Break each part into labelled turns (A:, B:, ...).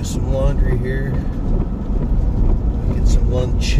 A: do some laundry here, get some lunch.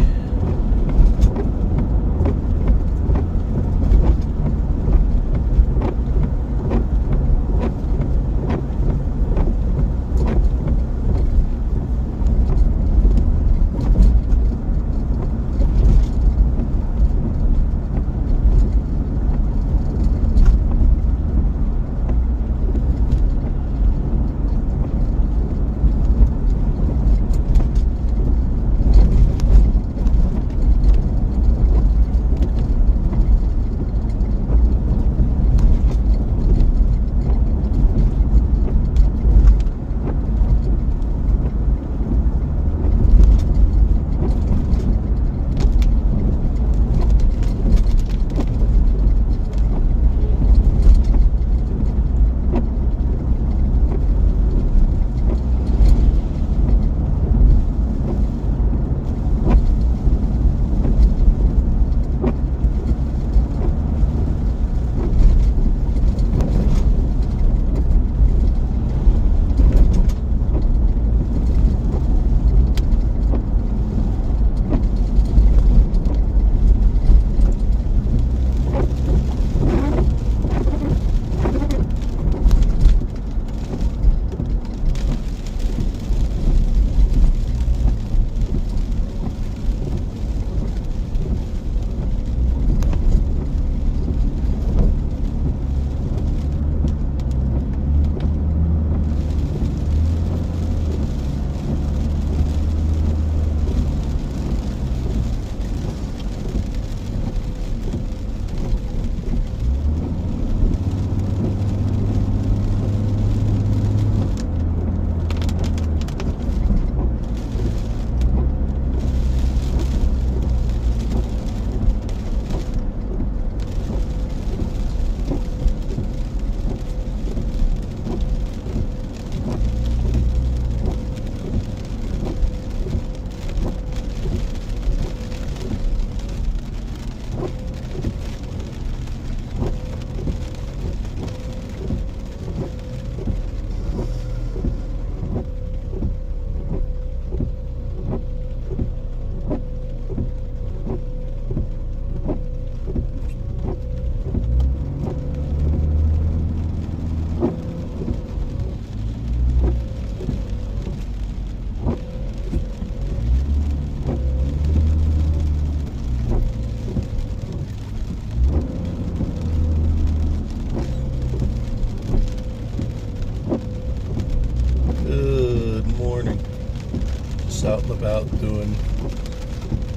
A: Out and about doing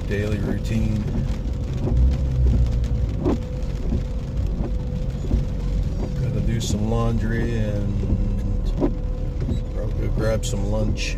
A: daily routine. Gotta do some laundry and probably go grab some lunch.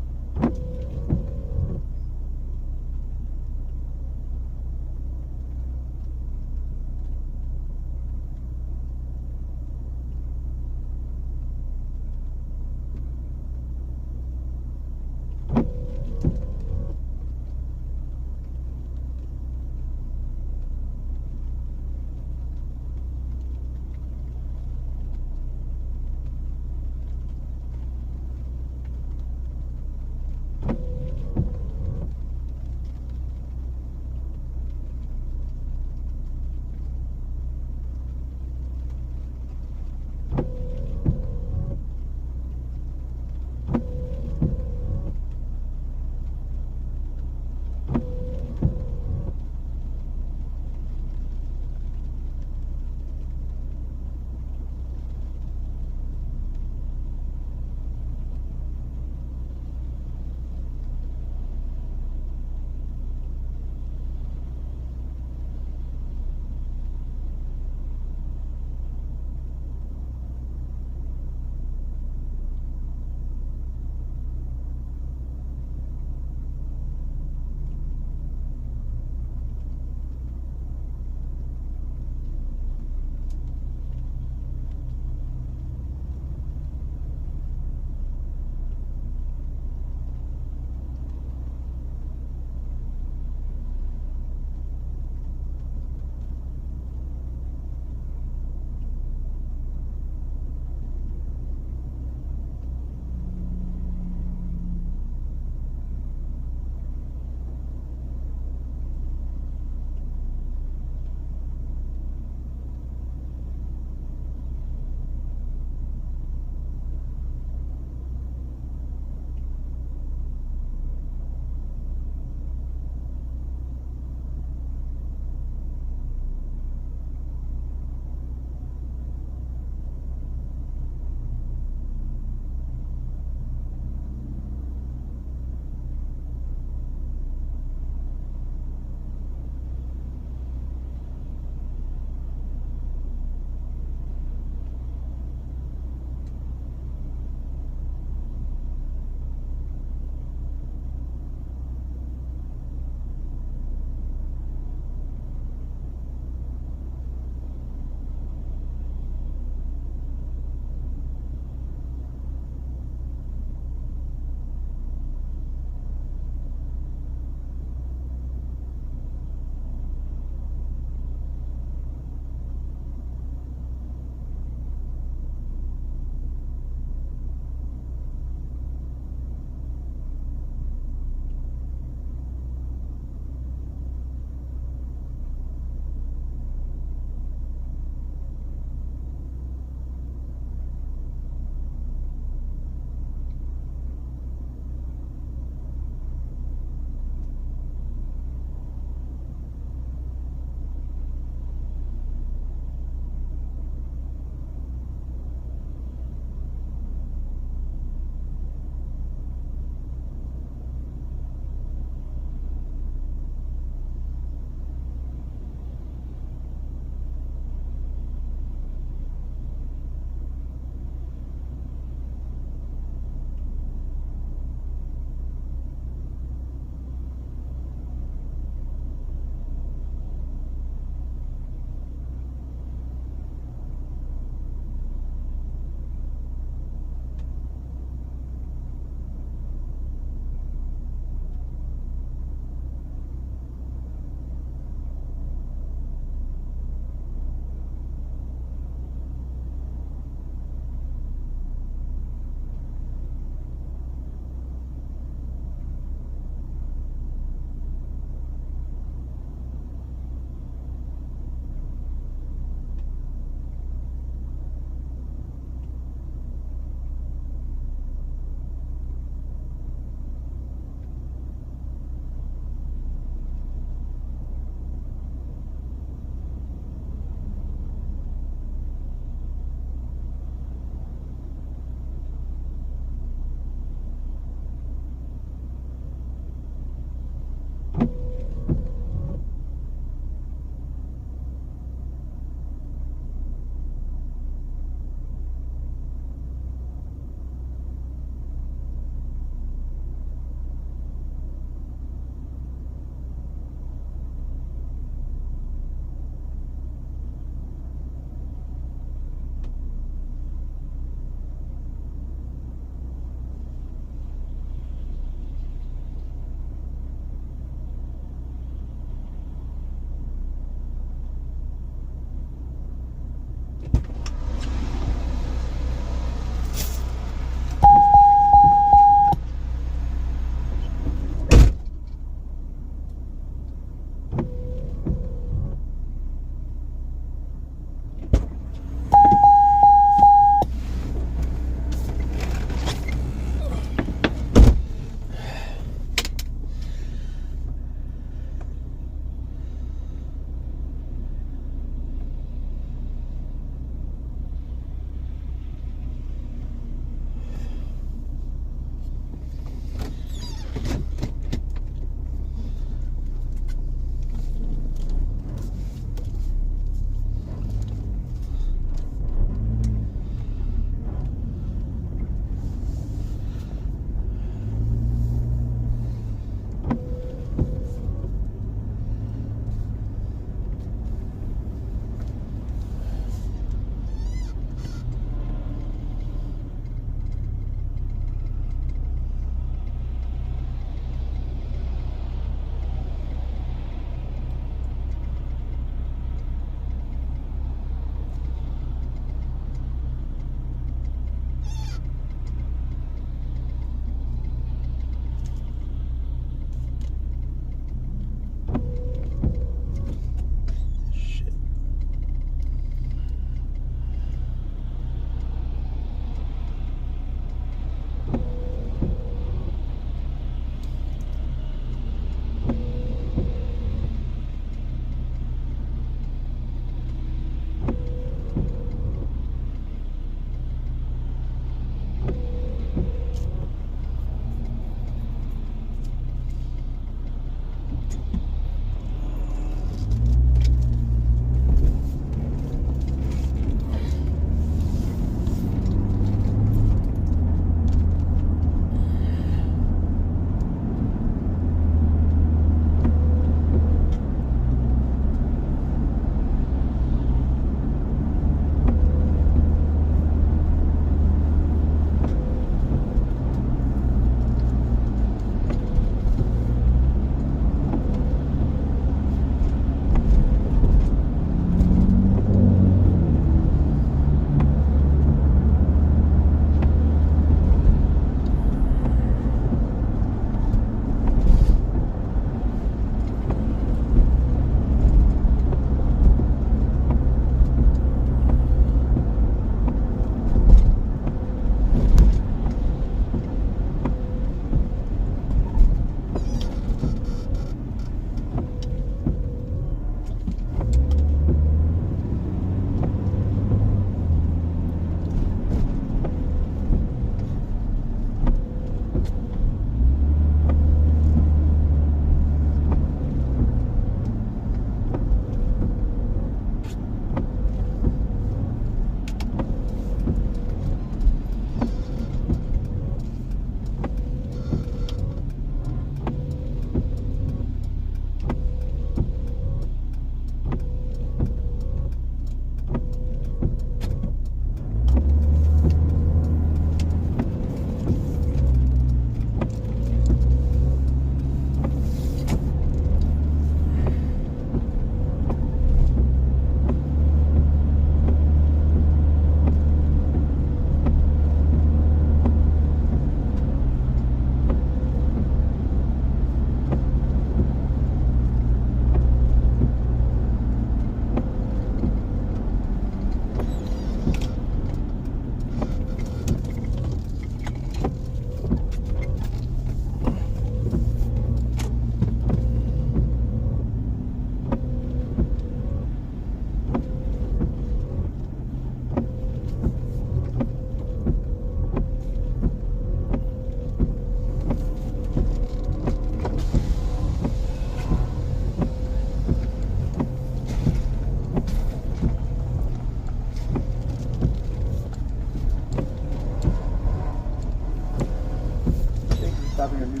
B: stopping at New.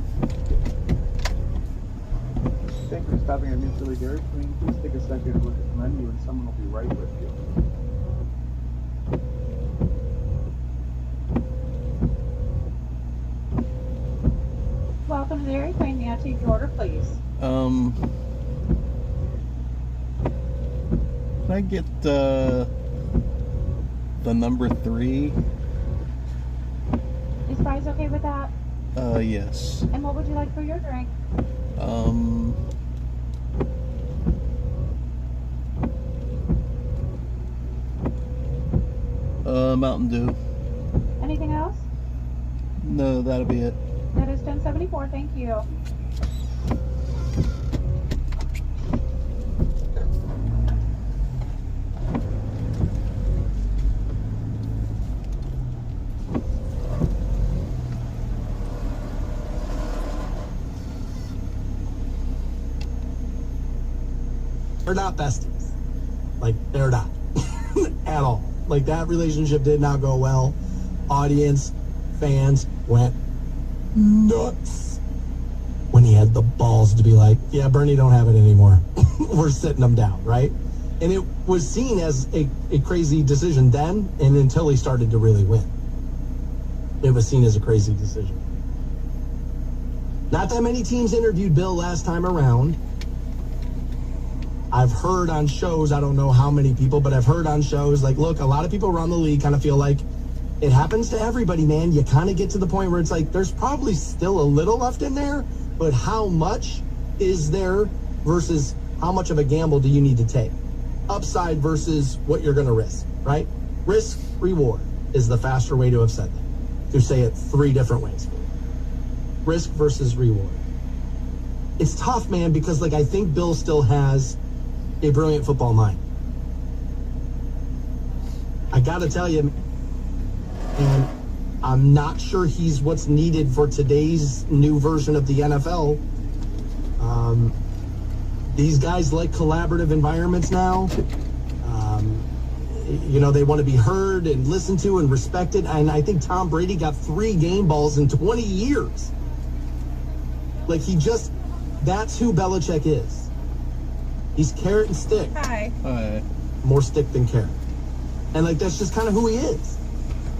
B: Thank you for stopping at New Philly Dairy Queen. Please take a second to look at the menu, and someone will be right with you.
C: Welcome to Dairy Queen. May I take your order, please?
A: Can I get the number 3?
C: Is fries okay with that?
A: Yes.
C: And what would you like for your drink?
A: Mountain Dew.
C: Anything else?
A: No, that'll be it.
C: That is $10.74. Thank you.
D: They're not besties. Like, they're not. At all. Like, that relationship did not go well. Audience, fans went nuts when he had the balls to be like, yeah, Bernie don't have it anymore. We're sitting him down, right? And it was seen as a crazy decision then, and until he started to really win. It was seen as a crazy decision. Not that many teams interviewed Bill last time around. I've heard on shows, I don't know how many people, but I've heard on shows, like, look, a lot of people around the league kind of feel like it happens to everybody, man. You kind of get to the point where it's like, there's probably still a little left in there, but how much is there versus how much of a gamble do you need to take? Upside versus what you're going to risk, right? Risk, reward is the faster way to have said that. To say it 3 different ways. Risk versus reward. It's tough, man, because, like, I think Bill still has a brilliant football mind. I gotta tell you, and I'm not sure he's what's needed for today's new version of the NFL. These guys like collaborative environments now. They want to be heard and listened to and respected. And I think Tom Brady got 3 game balls in 20 years. Like, that's who Belichick is. He's carrot and stick.
C: Hi.
A: Hi.
D: More stick than carrot. And, like, that's just kind of who he is.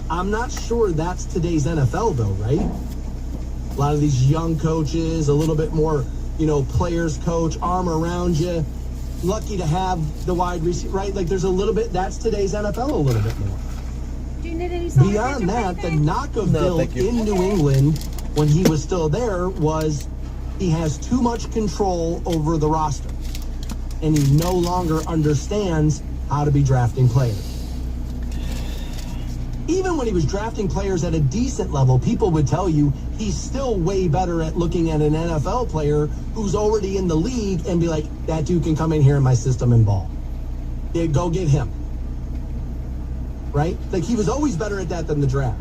D: I'm not sure that's today's NFL, though, right? A lot of these young coaches, a little bit more, players coach, arm around you. Lucky to have the wide receiver, right? Like, there's a little bit, that's today's NFL a little bit more.
C: Do you need any sauce?
D: Beyond that, the knock of
A: No,
D: Bill
A: thank you.
D: in New England when he was still there was he has too much control over the roster. And he no longer understands how to be drafting players. Even when he was drafting players at a decent level, people would tell you he's still way better at looking at an NFL player who's already in the league and be like, that dude can come in here in my system and ball. Yeah, go get him. Right? Like, he was always better at that than the draft.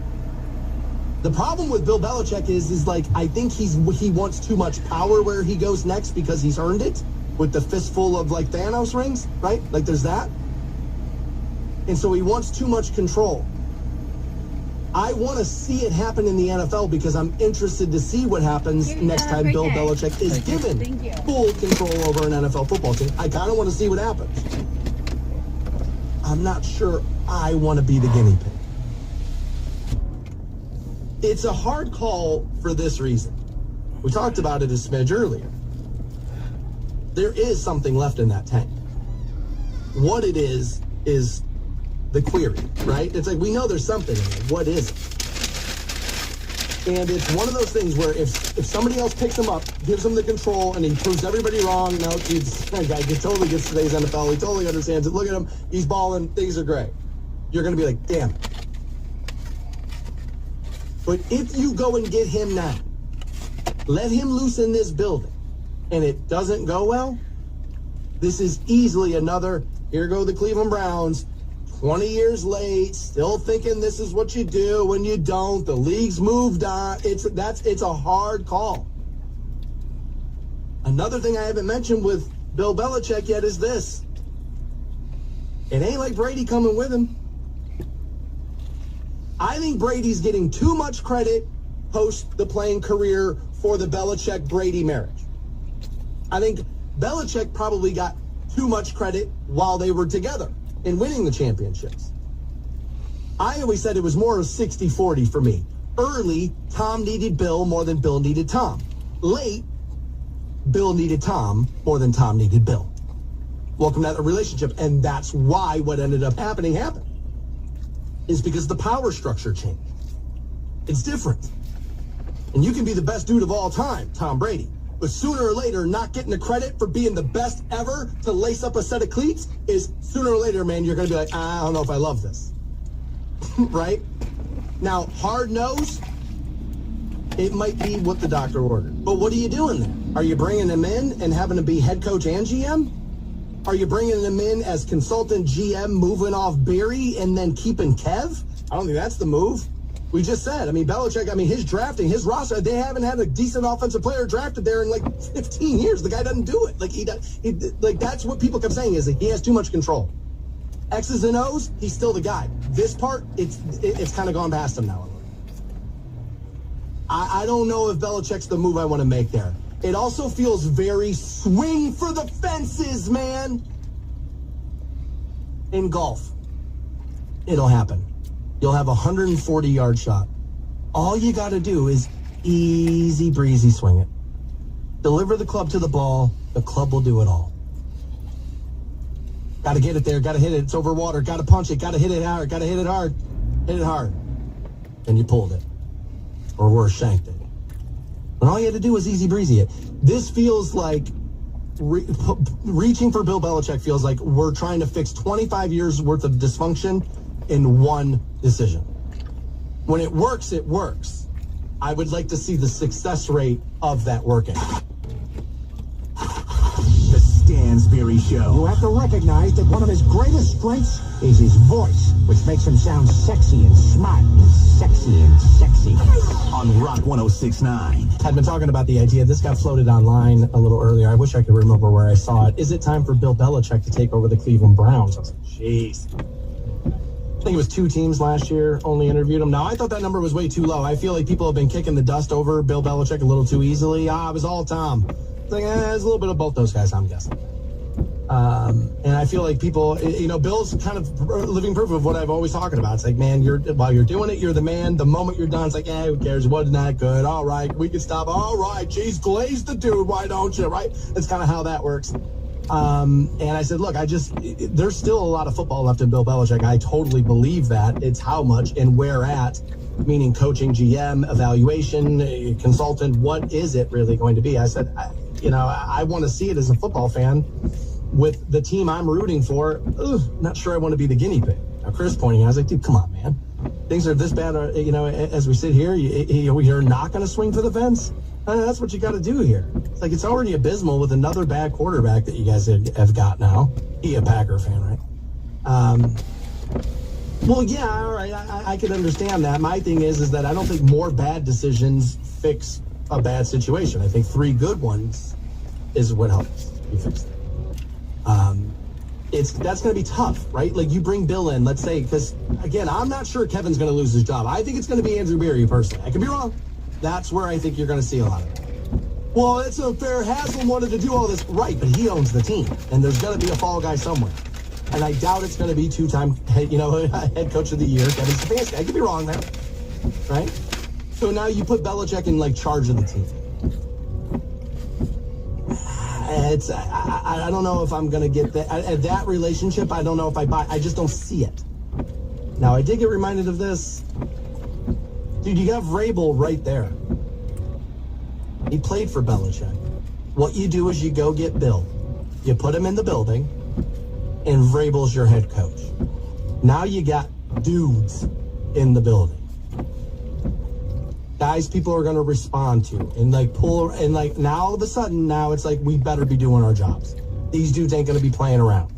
D: The problem with Bill Belichick is like, I think he wants too much power where he goes next because he's earned it with the fistful of, like, Thanos rings, right? Like, there's that. And so he wants too much control. I want to see it happen in the NFL because I'm interested to see what happens next time Bill Belichick is given full control over an NFL football team. I kind of want to see what happens. I'm not sure I want to be the guinea pig. It's a hard call for this reason. We talked about it a smidge earlier. There is something left in that tank. What it is the query, right? It's like, we know there's something in it. What is it? And it's one of those things where if somebody else picks him up, gives him the control, and he proves everybody wrong, no, that guy totally gets today's NFL. He totally understands it. Look at him. He's balling. Things are great. You're going to be like, damn. But if you go and get him now, let him loose in this building, and it doesn't go well, this is easily another, here go the Cleveland Browns, 20 years late, still thinking this is what you do when you don't. The league's moved on. It's a hard call. Another thing I haven't mentioned with Bill Belichick yet is this. It ain't like Brady coming with him. I think Brady's getting too much credit post the playing career for the Belichick-Brady marriage. I think Belichick probably got too much credit while they were together in winning the championships. I always said it was more of 60-40 for me. Early, Tom needed Bill more than Bill needed Tom. Late, Bill needed Tom more than Tom needed Bill. Welcome to that relationship. And that's why what ended up happened. Is because the power structure changed. It's different. And you can be the best dude of all time, Tom Brady. But sooner or later, not getting the credit for being the best ever to lace up a set of cleats is sooner or later, man, you're going to be like, I don't know if I love this. Right? Now, hard nose, it might be what the doctor ordered. But what are you doing there? Are you bringing him in and having to be head coach and GM? Are you bringing him in as consultant GM, moving off Barry and then keeping Kev? I don't think that's the move. We just said, Belichick, his drafting, his roster, they haven't had a decent offensive player drafted there in like 15 years. The guy doesn't do it. That's what people kept saying is that he has too much control. X's and O's, he's still the guy. This part, it's kind of gone past him now. I don't know if Belichick's the move I want to make there. It also feels very swing for the fences, man. In golf, it'll happen. You'll have a 140-yard shot. All you got to do is easy breezy swing it. Deliver the club to the ball. The club will do it all. Got to get it there. Got to hit it. It's over water. Got to punch it. Got to hit it hard. Got to hit it hard. Hit it hard. And you pulled it. Or worse, shanked it. And all you had to do was easy breezy it. This feels like reaching for Bill Belichick feels like we're trying to fix 25 years worth of dysfunction in one decision. When it works, it works. I would like to see the success rate of that working.
E: The Stansberry Show. You have to recognize that one of his greatest strengths is his voice, which makes him sound sexy and smart and sexy and sexy. On Rock 106.9.
D: I'd been talking about the idea. This got floated online a little earlier. I wish I could remember where I saw it. Is it time for Bill Belichick to take over the Cleveland Browns? I was like, jeez. I think it was 2 teams last year only interviewed him. Now, I thought that number was way too low. I feel like people have been kicking the dust over Bill Belichick a little too easily. It was all Tom. It's like, there's a little bit of both those guys, I'm guessing. And I feel like people, Bill's kind of living proof of what I've always talking about. It's like, man, while you're doing it, you're the man. The moment you're done, it's like, who cares? Wasn't that good? All right, we can stop. All right, geez, glaze the dude. Why don't you? Right? That's kind of how that works. And I said, look, there's still a lot of football left in Bill Belichick. I totally believe that. It's how much and where at, meaning coaching, GM, evaluation, consultant. What is it really going to be? I said, I want to see it as a football fan with the team I'm rooting for. Not sure I want to be the guinea pig. Now, Chris pointing out, I was like, dude, come on, man. Things are this bad, as we sit here, you're not going to swing for the fence? That's what you got to do here. It's like it's already abysmal with another bad quarterback that you guys have got now. He a Packer fan, right? Well, yeah, all right. I can understand that. My thing is that I don't think more bad decisions fix a bad situation. I think 3 good ones is what helps you fix it. That's going to be tough, right? Like you bring Bill in, let's say, because again, I'm not sure Kevin's going to lose his job. I think it's going to be Andrew Berry personally. I could be wrong. That's where I think you're going to see a lot of it. Well, it's unfair. Haslam wanted to do all this. Right, but he owns the team. And there's going to be a fall guy somewhere. And I doubt it's going to be 2-time head coach of the year, Kevin Stefanski. I could be wrong there. Right? So now you put Belichick in, charge of the team. I don't know if I'm going to get that. That relationship, I don't know if I buy. I just don't see it. Now, I did get reminded of this. Dude, you got Vrabel right there. He played for Belichick. What you do is you go get Bill. You put him in the building, and Vrabel's your head coach. Now you got dudes in the building. Guys people are going to respond to. And now all of a sudden, now it's like we better be doing our jobs. These dudes ain't going to be playing around.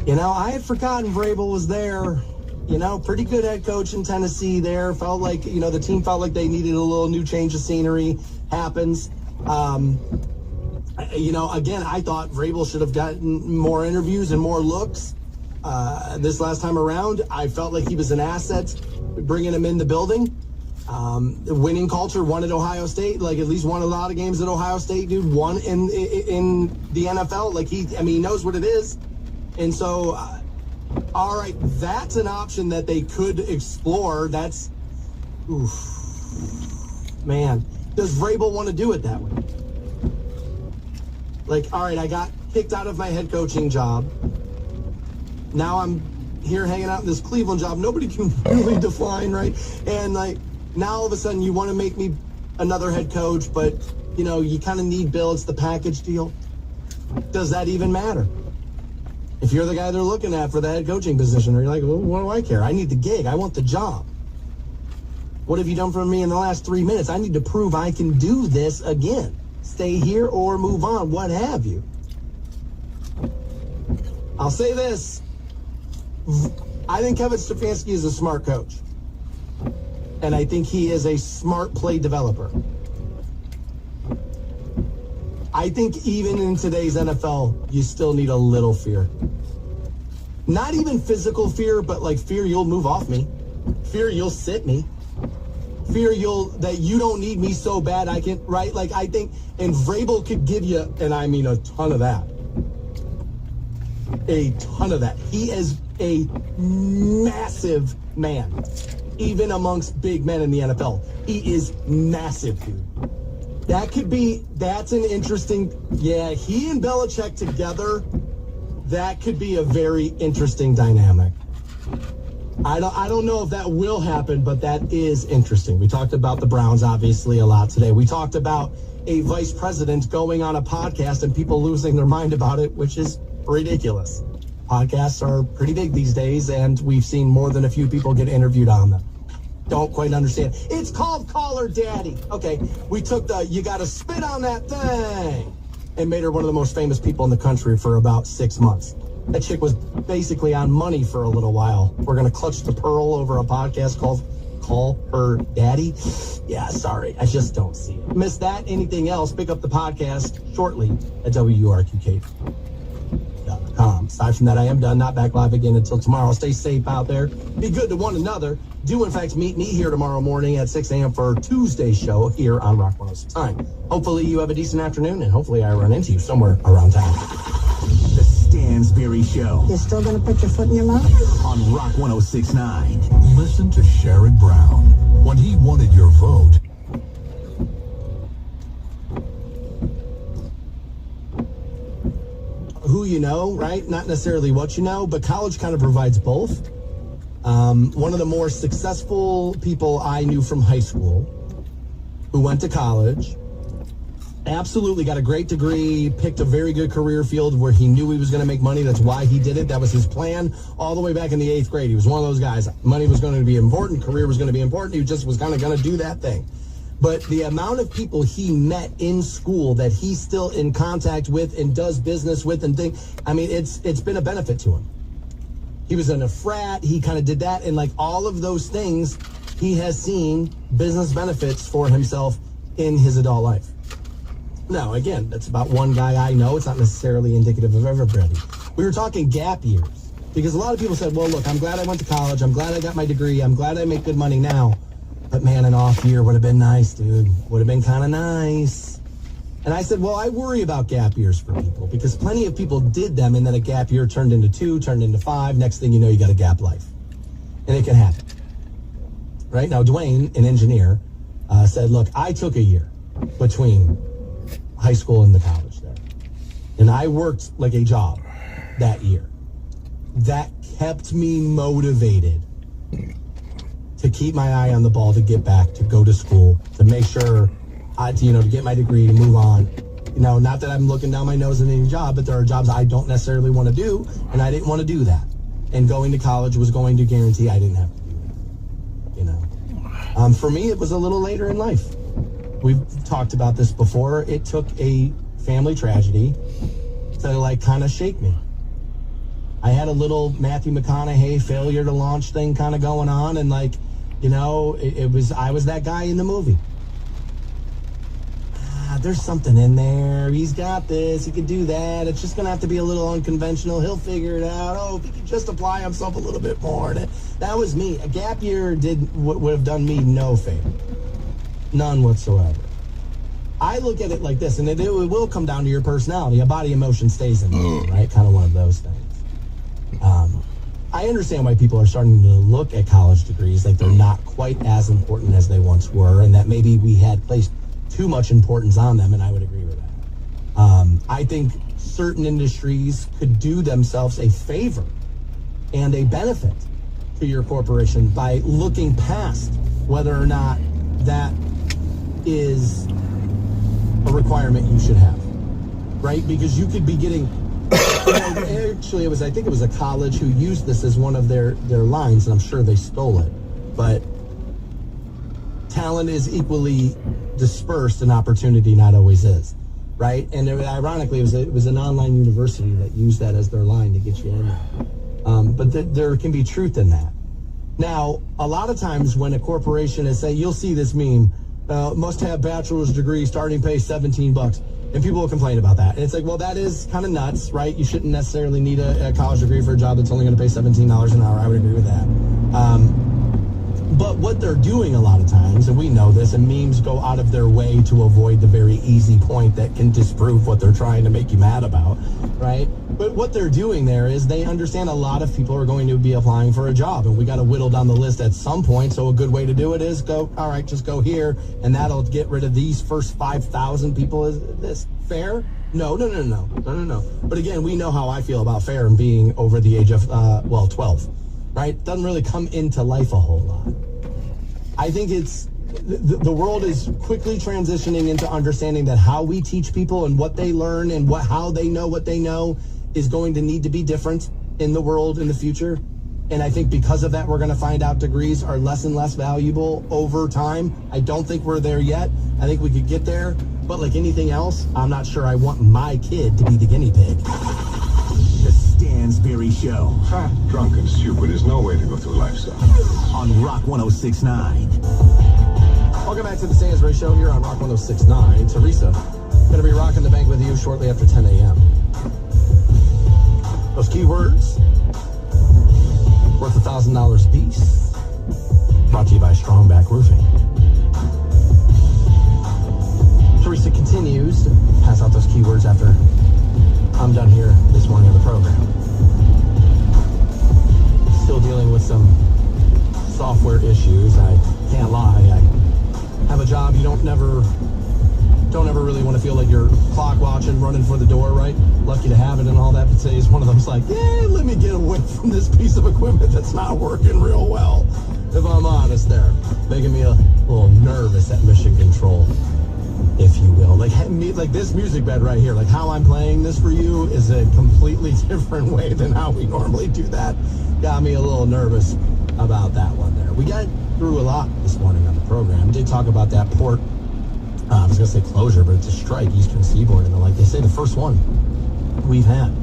D: I had forgotten Vrabel was there. Pretty good head coach in Tennessee there. Felt like, the team felt like they needed a little new change of scenery. Happens. Again, I thought Vrabel should have gotten more interviews and more looks this last time around. I felt like he was an asset bringing him in the building. The winning culture, won at Ohio State, like at least won a lot of games at Ohio State, dude, won in the NFL. Like he knows what it is. And so, all right, that's an option that they could explore. That's, man, does Vrabel want to do it that way? Like, all right, I got kicked out of my head coaching job. Now I'm here hanging out in this Cleveland job. Nobody can really define, right? And like, now all of a sudden you want to make me another head coach, but you kind of need Bill. It's the package deal. Does that even matter? If you're the guy they're looking at for the head coaching position, or you're like, well, what do I care? I need the gig. I want the job. What have you done for me in the last 3 minutes? I need to prove I can do this again. Stay here or move on, what have you. I'll say this. I think Kevin Stefanski is a smart coach. And I think he is a smart play developer. I think even in today's NFL, you still need a little fear. Not even physical fear, but like fear you'll move off me. Fear you'll sit me. Fear that you don't need me so bad I can, right? Like I think, and Vrabel could give you, and I mean a ton of that. A ton of that. He is a massive man. Even amongst big men in the NFL. He is massive, dude. That's an interesting, he and Belichick together, that could be a very interesting dynamic. I don't know if that will happen, but that is interesting. We talked about the Browns, obviously, a lot today. We talked about a vice president going on a podcast and people losing their mind about it, which is ridiculous. Podcasts are pretty big these days, and we've seen more than a few people get interviewed on them. Don't quite understand. It's called Call Her Daddy. Okay, we took you gotta spit on that thing, and made her one of the most famous people in the country for about 6 months. That chick was basically on money for a little while. We're gonna clutch the pearl over a podcast called Call Her Daddy. Yeah, sorry, I just don't see it. Miss that? Anything else? Pick up the podcast shortly at WURQK.com. Aside from that, I am done. Not back live again until tomorrow. Stay safe out there. Be good to one another. Do, in fact, meet me here tomorrow morning at 6 a.m. for Tuesday's show here on Rock 106.9. Hopefully you have a decent afternoon, and hopefully I run into you somewhere around town.
E: The Stansberry Show.
F: You're still going to put your foot in your mouth?
E: On Rock 106.9.
G: Listen to Sherrod Brown when he wanted your vote.
D: Who you know, right? Not necessarily what you know, but college kind of provides both. One of the more successful people I knew from high school who went to college, absolutely got a great degree, picked a very good career field where he knew he was going to make money. That's why he did it. That was his plan all the way back in the 8th grade. He was one of those guys. Money was going to be important. Career was going to be important. He just was kind of going to do that thing. But the amount of people he met in school that he's still in contact with and does business with and it's been a benefit to him. He was in a frat. He kind of did that. And like all of those things, he has seen business benefits for himself in his adult life. Now, again, that's about one guy I know. It's not necessarily indicative of everybody. We were talking gap years because a lot of people said, well, look, I'm glad I went to college. I'm glad I got my degree. I'm glad I make good money now. But man, an off year would have been nice, dude. Would have been kind of nice. And I said, well, I worry about gap years for people because plenty of people did them, and then a gap year turned into 2, turned into 5. Next thing you know, you got a gap life. And it can happen. Right? Now, Dwayne, an engineer, said, look, I took a year between high school and the college there. And I worked like a job that year. That kept me motivated to keep my eye on the ball, to get back, to go to school, to make sure, to get my degree, to move on. Not that I'm looking down my nose at any job, but there are jobs I don't necessarily want to do, and I didn't want to do that. And going to college was going to guarantee I didn't have to do it. For me, it was a little later in life. We've talked about this before. It took a family tragedy to kind of shake me. I had a little Matthew McConaughey failure to launch thing kind of going on, and I was that guy in the movie. there's something in there. He's got this. He can do that. It's just going to have to be a little unconventional. He'll figure it out. Oh, if he could just apply himself a little bit more. That was me. A gap year would have done me no favor. None whatsoever. I look at it like this, and it will come down to your personality. A body emotion stays in there, right? Kind of one of those things. I understand why people are starting to look at college degrees like they're not quite as important as they once were, and that maybe we had placed too much importance on them, and I would agree with that. I think certain industries could do themselves a favor and a benefit to your corporation by looking past whether or not that is a requirement you should have, right? Because you could be getting... Actually, I think it was a college who used this as one of their lines, and I'm sure they stole it. But talent is equally dispersed, and opportunity not always is, right? And ironically, it was an online university that used that as their line to get you in there. But there can be truth in that. Now, a lot of times when a corporation is saying, you'll see this meme, must have bachelor's degree, starting pay $17. And people will complain about that. And it's like, well, that is kind of nuts, right? You shouldn't necessarily need a college degree for a job that's only going to pay $17 an hour. I would agree with that. But what they're doing a lot of times, and we know this, and memes go out of their way to avoid the very easy point that can disprove what they're trying to make you mad about, right? But what they're doing there is they understand a lot of people are going to be applying for a job, and we got to whittle down the list at some point. So a good way to do it is go, all right, just go here, and that'll get rid of these first 5,000 people. Is this fair? No. But again, we know how I feel about fair and being over the age of, 12, right? Doesn't really come into life a whole lot. I think the world is quickly transitioning into understanding that how we teach people and what they learn and how they know what they know is going to need to be different in the world in the future. And I think because of that, we're going to find out degrees are less and less valuable over time. I don't think we're there yet. I think we could get there. But like anything else, I'm not sure I want my kid to be the guinea pig.
E: The Stansberry Show.
G: Drunk and stupid is no way to go through life, son.
E: On Rock 106.9.
D: Welcome back to the Stansberry Show here on Rock 106.9. Teresa, going to be rocking the bank with you shortly after 10 a.m. Those keywords, worth $1,000 a piece. Brought to you by Strongback Roofing. Teresa continues to pass out those keywords after I'm done here this morning on the program. Still dealing with some software issues. I can't lie. I have a job you don't ever really want to feel like you're clock watching, running for the door, right? Lucky to have it and all that. But today is one of them's like, let me get away from this piece of equipment that's not working real well. If I'm honest there. Making me a little nervous at mission control, if you will. Like this music bed right here, like how I'm playing this for you is a completely different way than how we normally do that. Got me a little nervous about that one there. We got through a lot this morning on the program. Did talk about that port, I was going to say closure, but it's a strike, Eastern Seaboard, and like they say, the first one we've had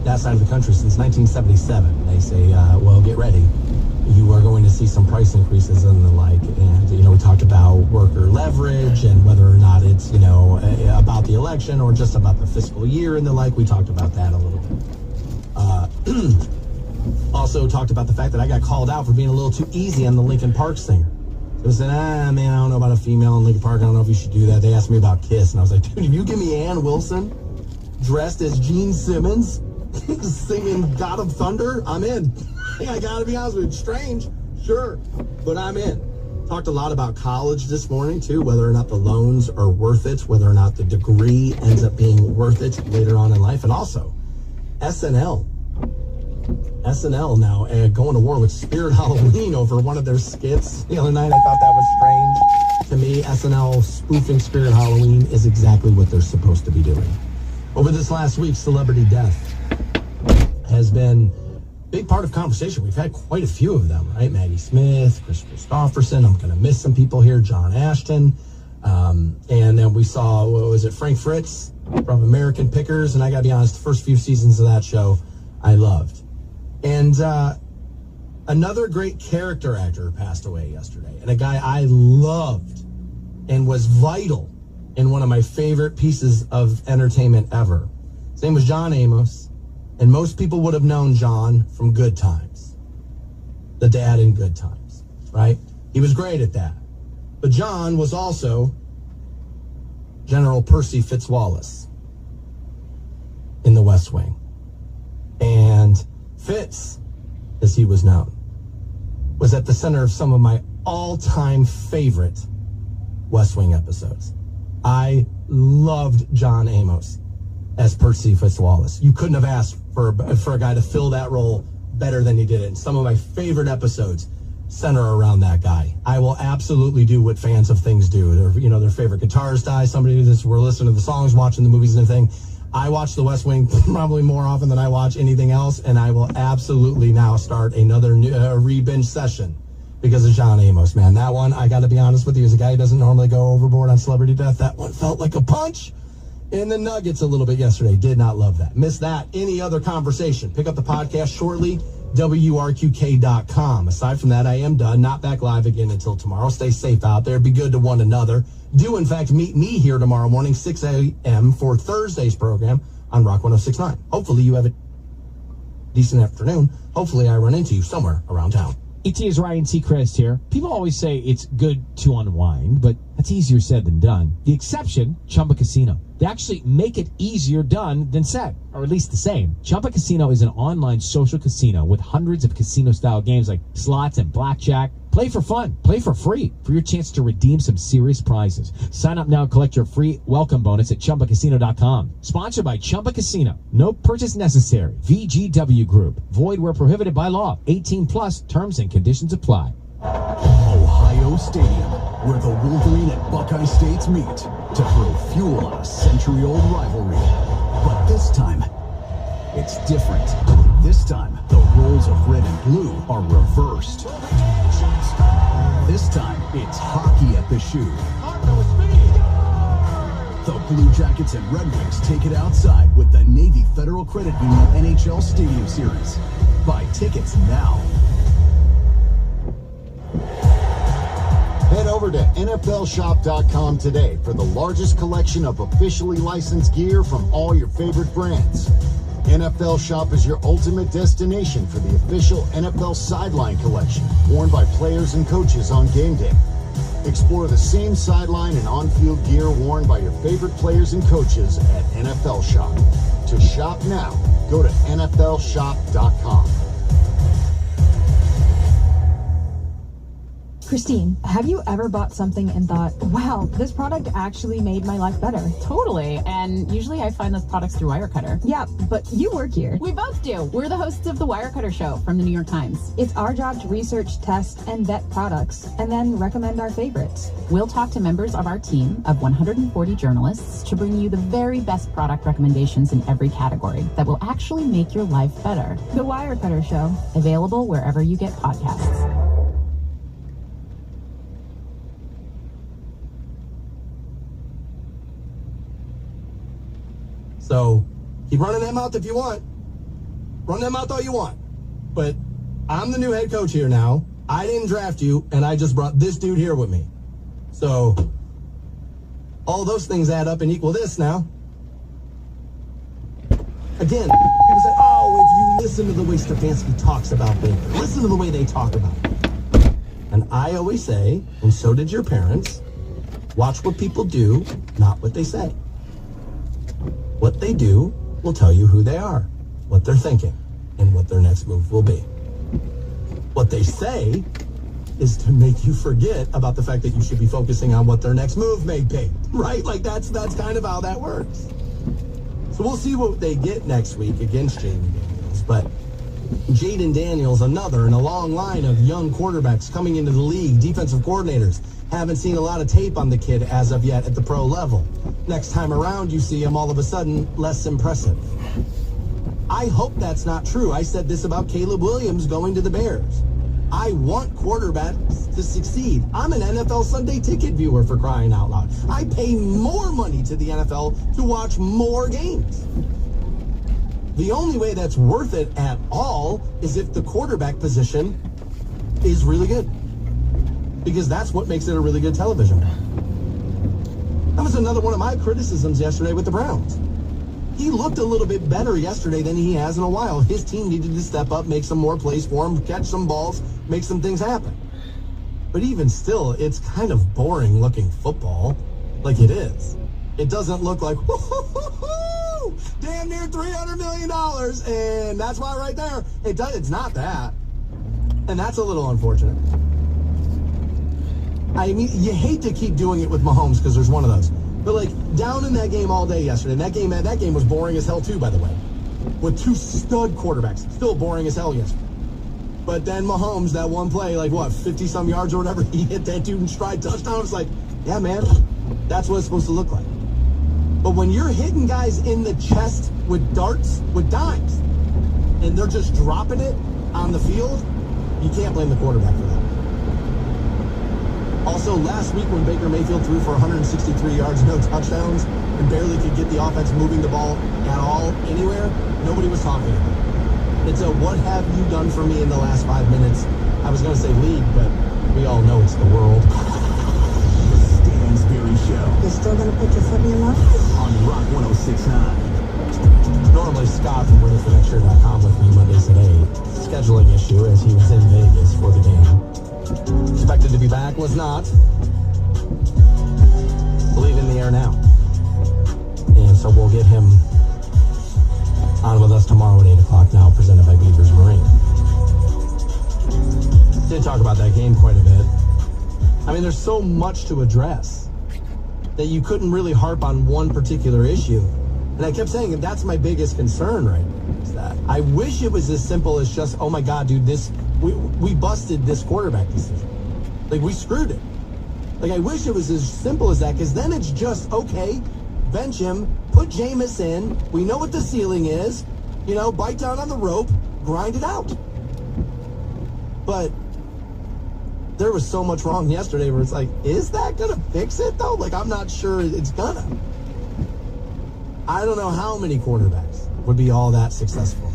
D: that side of the country since 1977. They say, well, get ready. You are going to see some price increases and the like. And, we talked about worker leverage and whether or not it's, about the election or just about the fiscal year and the like. We talked about that a little bit. Also talked about the fact that I got called out for being a little too easy on the Linkin Park singer. So I said, man, I don't know about a female in Linkin Park. I don't know if you should do that. They asked me about Kiss. And I was like, dude, if you give me Ann Wilson dressed as Gene Simmons singing God of Thunder, I'm in. I gotta be honest with you, strange, sure, but I'm in. Talked a lot about college this morning too, whether or not the loans are worth it, whether or not the degree ends up being worth it later on in life, and also SNL now going to war with Spirit Halloween over one of their skits the other night. I thought that was strange. To me, SNL spoofing Spirit Halloween is exactly what they're supposed to be doing. Over this last week, celebrity death has been a big part of conversation. We've had quite a few of them, right? Maggie Smith, Chris Christopherson. I'm going to miss some people here. John Ashton. And then we saw, Frank Fritz from American Pickers. And I got to be honest, the first few seasons of that show, I loved. And another great character actor passed away yesterday. And a guy I loved and was vital in one of my favorite pieces of entertainment ever. His name was John Amos, and most people would have known John from Good Times. The dad in Good Times, right? He was great at that. But John was also General Percy Fitzwallace in the West Wing. And Fitz, as he was known, was at the center of some of my all-time favorite West Wing episodes. I loved John Amos as Percy Fitzwallace. You couldn't have asked for a guy to fill that role better than he did it. And some of my favorite episodes center around that guy. I will absolutely do what fans of things do. Their favorite guitarist dies. Somebody we're listening to the songs, watching the movies and everything. I watch The West Wing probably more often than I watch anything else, and I will absolutely now start another re-binge session because of John Amos, man. That one, I got to be honest with you, as a guy who doesn't normally go overboard on celebrity death, that one felt like a punch in the nuggets a little bit yesterday. Did not love that. Missed that. Any other conversation? Pick up the podcast shortly, WRQK.com. Aside from that, I am done. Not back live again until tomorrow. Stay safe out there. Be good to one another. Do, in fact, meet me here tomorrow morning, 6 a.m. for Thursday's program on Rock 106.9. Hopefully you have a decent afternoon. Hopefully I run into you somewhere around town.
F: ET is Ryan Seacrest here. People always say it's good to unwind, but that's easier said than done. The exception, Chumba Casino. They actually make it easier done than said, or at least the same. Chumba Casino is an online social casino with hundreds of casino-style games like slots and blackjack. Play for fun. Play for free for your chance to redeem some serious prizes. Sign up now and collect your free welcome bonus at ChumbaCasino.com. Sponsored by Chumba Casino. No purchase necessary. VGW Group. Void where prohibited by law. 18 plus. Terms and conditions apply.
E: Ohio Stadium, where the Wolverine and Buckeye States meet to throw fuel on a century-old rivalry. But this time, it's different. This time, the roles of red and blue are reversed. This time, it's hockey at the shoe. The Blue Jackets and Red Wings take it outside with the Navy Federal Credit Union NHL Stadium Series. Buy tickets now.
H: Head over to NFLshop.com today for the largest collection of officially licensed gear from all your favorite brands. NFL Shop is your ultimate destination for the official NFL sideline collection, worn by players and coaches on game day. Explore the same sideline and on-field gear worn by your favorite players and coaches at NFL Shop. To shop now, go to NFLshop.com.
I: Christine, have you ever bought something and thought, wow, this product actually made my life better?
J: Totally. And usually I find those products through Wirecutter.
I: Yeah, but you work here.
J: We both do. We're the hosts of the Wirecutter Show from the New York Times.
I: It's our job to research, test, and vet products, and then recommend our favorites.
J: We'll talk to members of our team of 140 journalists to bring you the very best product recommendations in every category that will actually make your life better.
I: The Wirecutter Show.
J: Available wherever you get podcasts.
D: So keep running that mouth if you want. Run that mouth all you want. But I'm the new head coach here now. I didn't draft you, and I just brought this dude here with me. So all those things add up and equal this now. Again, people say, oh, if you listen to the way Stefanski talks about things, listen to the way they talk about it. And I always say, and so did your parents, watch what people do, not what they say. What they do will tell you who they are, what they're thinking, and what their next move will be. What they say is to make you forget about the fact that you should be focusing on what their next move may be, right? Like that's kind of how that works. So we'll see what they get next week against Jaden Daniels. But Jaden Daniels, another in a long line of young quarterbacks coming into the league, defensive coordinators. Haven't seen a lot of tape on the kid as of yet at the pro level. Next time around, you see him all of a sudden less impressive. I hope that's not true. I said this about Caleb Williams going to the Bears. I want quarterbacks to succeed. I'm an NFL Sunday ticket viewer, for crying out loud. I pay more money to the NFL to watch more games. The only way that's worth it at all is if the quarterback position is really good. Because that's what makes it a really good television. That was another one of my criticisms yesterday with the Browns. He looked a little bit better yesterday than he has in a while. His team needed to step up, make some more plays for him, catch some balls, make some things happen. But even still, it's kind of boring looking football. Like it is. It doesn't look like, woo-hoo-hoo-hoo, damn near $300 million. And that's why right there, it's not that. And that's a little unfortunate. I mean, you hate to keep doing it with Mahomes because there's one of those. But like down in that game all day yesterday, and that game was boring as hell too, by the way. With two stud quarterbacks. Still boring as hell yesterday. But then Mahomes, that one play, like what, 50-some yards or whatever, he hit that dude in stride touchdown. It's like, yeah, man, that's what it's supposed to look like. But when you're hitting guys in the chest with darts, with dimes, and they're just dropping it on the field, you can't blame the quarterback for that. Also, last week when Baker Mayfield threw for 163 yards, no touchdowns, and barely could get the offense moving the ball at all, anywhere, nobody was talking about it. It's a what have you done for me in the last 5 minutes? I was going to say league, but we all know it's the world.
E: The Stansberry Show.
K: You're still going to put your foot in your mouth?
E: On Rock 106.9.
D: Normally Scott from WinnerForNextYear.com with me Mondays at 8. Scheduling issue as he was in Vegas for the game. Expected to be back, was not. Believe in the air now. And so we'll get him on with us tomorrow at 8 o'clock now, presented by Beavers Marine. Did talk about that game quite a bit. I mean, there's so much to address that you couldn't really harp on one particular issue. And I kept saying, that's my biggest concern right now, is that I wish it was as simple as just, oh my God, dude, we busted this quarterback decision. Like, we screwed it. Like, I wish it was as simple as that, because then it's just, okay, bench him, put Jameis in, we know what the ceiling is, bite down on the rope, grind it out. But there was so much wrong yesterday where it's like, is that going to fix it, though? Like, I'm not sure it's gonna. I don't know how many quarterbacks would be all that successful.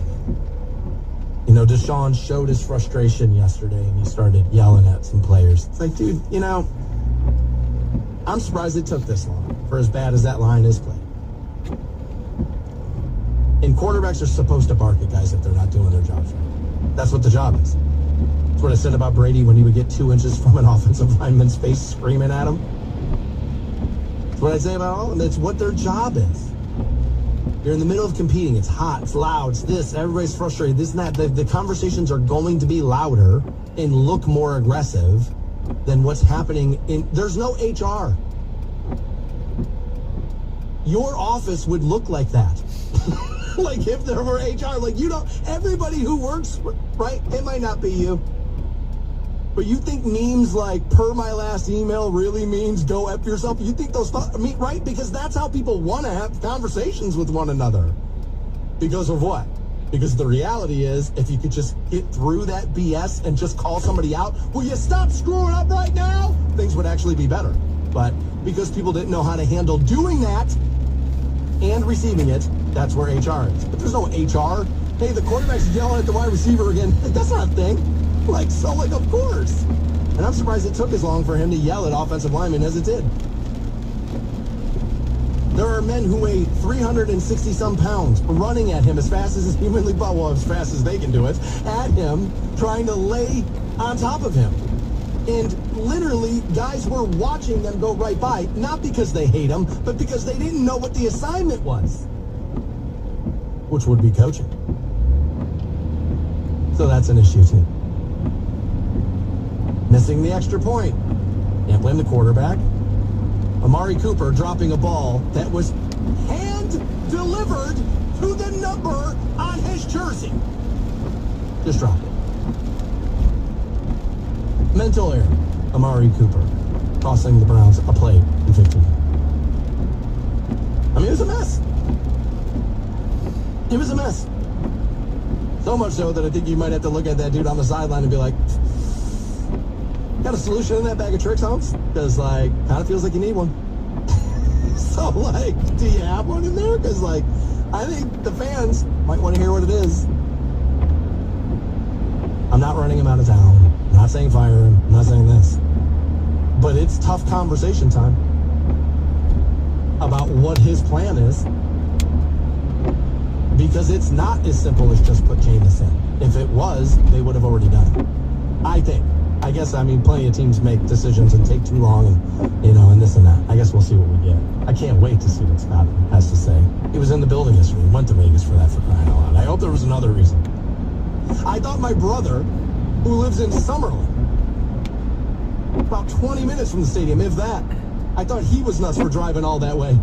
D: Deshaun showed his frustration yesterday, and he started yelling at some players. It's like, dude, I'm surprised it took this long for as bad as that line is played. And quarterbacks are supposed to bark at guys if they're not doing their jobs right. That's what the job is. That's what I said about Brady when he would get 2 inches from an offensive lineman's face screaming at him. That's what I say about all of them. It's what their job is. You're in the middle of competing. It's hot. It's loud. It's this. Everybody's frustrated. This and that. The conversations are going to be louder and look more aggressive than what's happening in... There's no HR. Your office would look like that. Like if there were HR. Like, everybody who works, right? It might not be you. But you think memes like, per my last email, really means go F yourself? You think those thoughts, right? Because that's how people want to have conversations with one another. Because of what? Because the reality is, if you could just get through that BS and just call somebody out, will you stop screwing up right now? Things would actually be better. But because people didn't know how to handle doing that and receiving it, that's where HR is. But there's no HR. Hey, the quarterback's yelling at the wide receiver again. That's not a thing. Of course. And I'm surprised it took as long for him to yell at offensive linemen as it did. There are men who weigh 360-some pounds running at him as fast as humanly possible, as fast as they can do it, at him, trying to lay on top of him. And literally, guys were watching them go right by, not because they hate him, but because they didn't know what the assignment was, which would be coaching. So that's an issue, too. Missing the extra point. Can't blame the quarterback. Amari Cooper dropping a ball that was hand-delivered to the number on his jersey. Just drop it. Mental error. Amari Cooper costing the Browns a play in 15. I mean, it was a mess. It was a mess. So much so that I think you might have to look at that dude on the sideline and be like, got a solution in that bag of tricks, Holmes? Because, kind of feels like you need one. So, do you have one in there? Because, I think the fans might want to hear what it is. I'm not running him out of town. I'm not saying fire him. I'm not saying this. But it's tough conversation time. about what his plan is, because it's not as simple as just put Jameis in. If it was, they would have already done it. I think. I guess, I mean, plenty of teams make decisions and take too long and, you know, and this and that. I guess we'll see what we get. I can't wait to see what Scott has to say. He was in the building yesterday. He went to Vegas for that, for crying out loud. I hope there was another reason. I thought my brother, who lives in Summerlin, about 20 minutes from the stadium, if that, I thought he was nuts for driving all that way.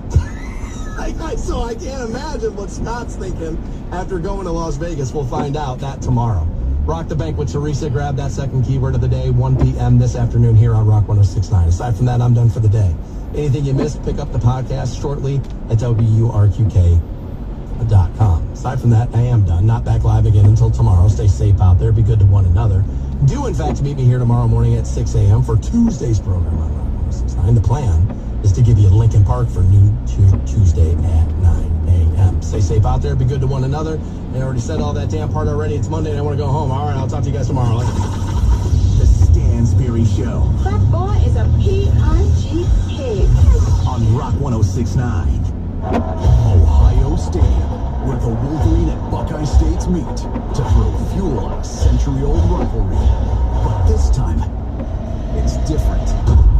D: So I can't imagine what Scott's thinking after going to Las Vegas. We'll find out that tomorrow. Rock the Bank with Teresa. Grab that second keyword of the day, 1 p.m. this afternoon here on Rock 106.9. Aside from that, I'm done for the day. Anything you missed, pick up the podcast shortly at WURQK.com. Aside from that, I am done. Not back live again until tomorrow. Stay safe out there. Be good to one another. Do, in fact, meet me here tomorrow morning at 6 a.m. for Tuesday's program on Rock 106.9. The plan is to give you Lincoln Park for New Tuesday at 9 a.m. Stay safe out there. Be good to one another. I already said all that damn part already. It's Monday and I want to go home. All right, I'll talk to you guys tomorrow.
E: The Stansberry Show.
L: That boy is a P.I.G. pig.
E: On Rock 106.9. Ohio Stadium, where the Wolverine and Buckeye States meet to throw fuel on a century-old rivalry. But this time, it's different.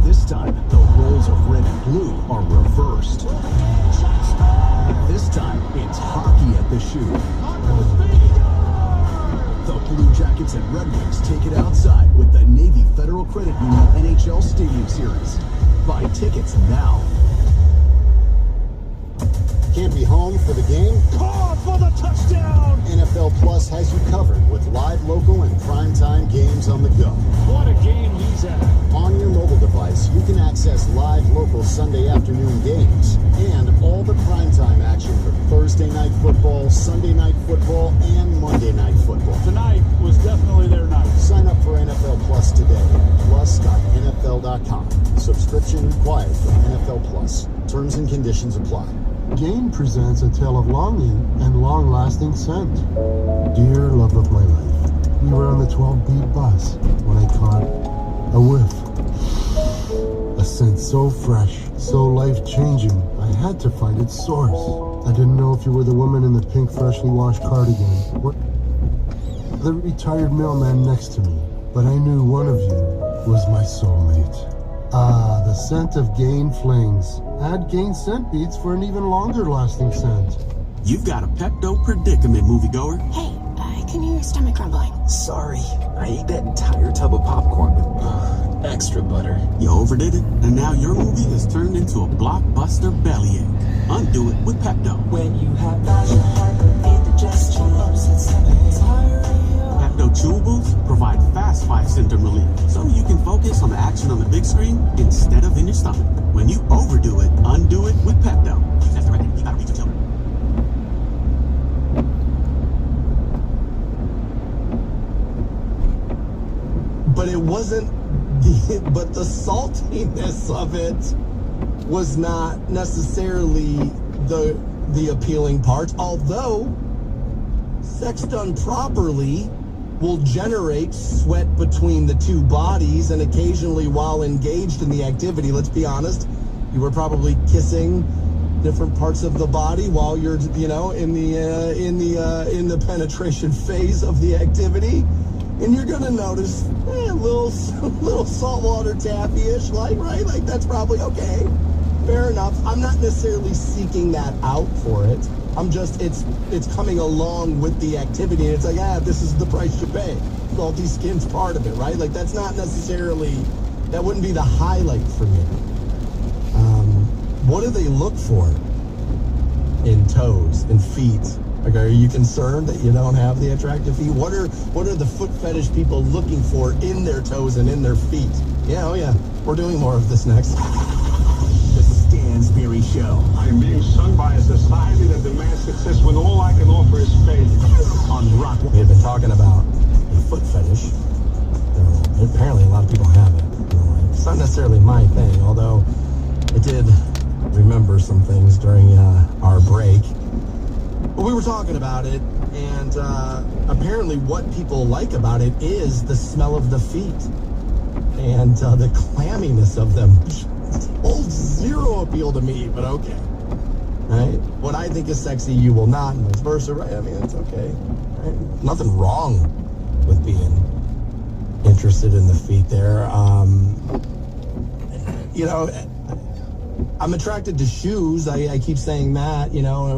E: This time, the roles of red and blue are reversed. This time, it's hockey at the Shoe. The Blue Jackets and Red Wings take it outside with the Navy Federal Credit Union NHL Stadium Series. Buy tickets now.
H: Can't be home for the game?
E: Caught for the touchdown!
H: NFL Plus has you covered with live, local, and primetime games on the go.
E: What a game he's at.
H: On your mobile device, you can access live, local Sunday afternoon games and all the primetime action for Thursday night football, Sunday night football, and Monday night football.
E: Tonight was definitely their night.
H: Sign up for NFL Plus today at plus.nfl.com. Subscription required for NFL Plus. Terms and conditions apply.
M: Game presents a tale of longing and long-lasting scent. Dear love of my life, we were on the 12B bus when I caught a whiff. A scent so fresh, so life-changing, I had to find its source. I didn't know if you were the woman in the pink freshly washed cardigan or the retired mailman next to me, but I knew one of you was my soulmate. Ah, the scent of Gain Flings. Add Gain scent beads for an even longer lasting scent.
N: You've got a Pepto predicament, moviegoer.
O: Hey, I can hear your stomach rumbling.
P: Sorry, I ate that entire tub of popcorn with extra butter.
N: You overdid it, and now your movie has turned into a blockbuster bellyache. Undo it with Pepto.
P: When you have nausea, hyper, indigestion, upset stomach, diarrhea.
N: Pepto chewables provide fast 5-symptom relief, so you can focus on the action on the big screen instead of in your stomach. When you overdo it, undo it with Pepto. Use as directed. You gotta read your children.
D: But it wasn't but the saltiness of it was not necessarily the appealing part, although sex done properly will generate sweat between the two bodies, and occasionally while engaged in the activity, let's be honest, you were probably kissing different parts of the body while you're, in the penetration phase of the activity, and you're gonna notice a little saltwater taffy-ish, right? Like that's probably okay. Fair enough. I'm not necessarily seeking that out for it. I'm just, it's coming along with the activity, and it's like, this is the price you pay. Salty skin's part of it, right? Like, that's not necessarily, that wouldn't be the highlight for me. What do they look for in toes and feet? Like, are you concerned that you don't have the attractive feet? What are the foot fetish people looking for in their toes and in their feet? Yeah, oh yeah. We're doing more of this next.
E: The Stansberry Show.
Q: I'm being sung by a society that demands success when all I can offer is faith.
E: On Rock.
D: We have been talking about the foot fetish. Apparently a lot of people have it. It's not necessarily my thing, although I did remember some things during our break. But we were talking about it, and apparently what people like about it is the smell of the feet and the clamminess of them. holds zero appeal to me, but okay. Right? What I think is sexy, you will not, and vice versa, right? I mean, it's okay. Right? Nothing wrong with being interested in the feet there. You know, I'm attracted to shoes. I keep saying that, you know.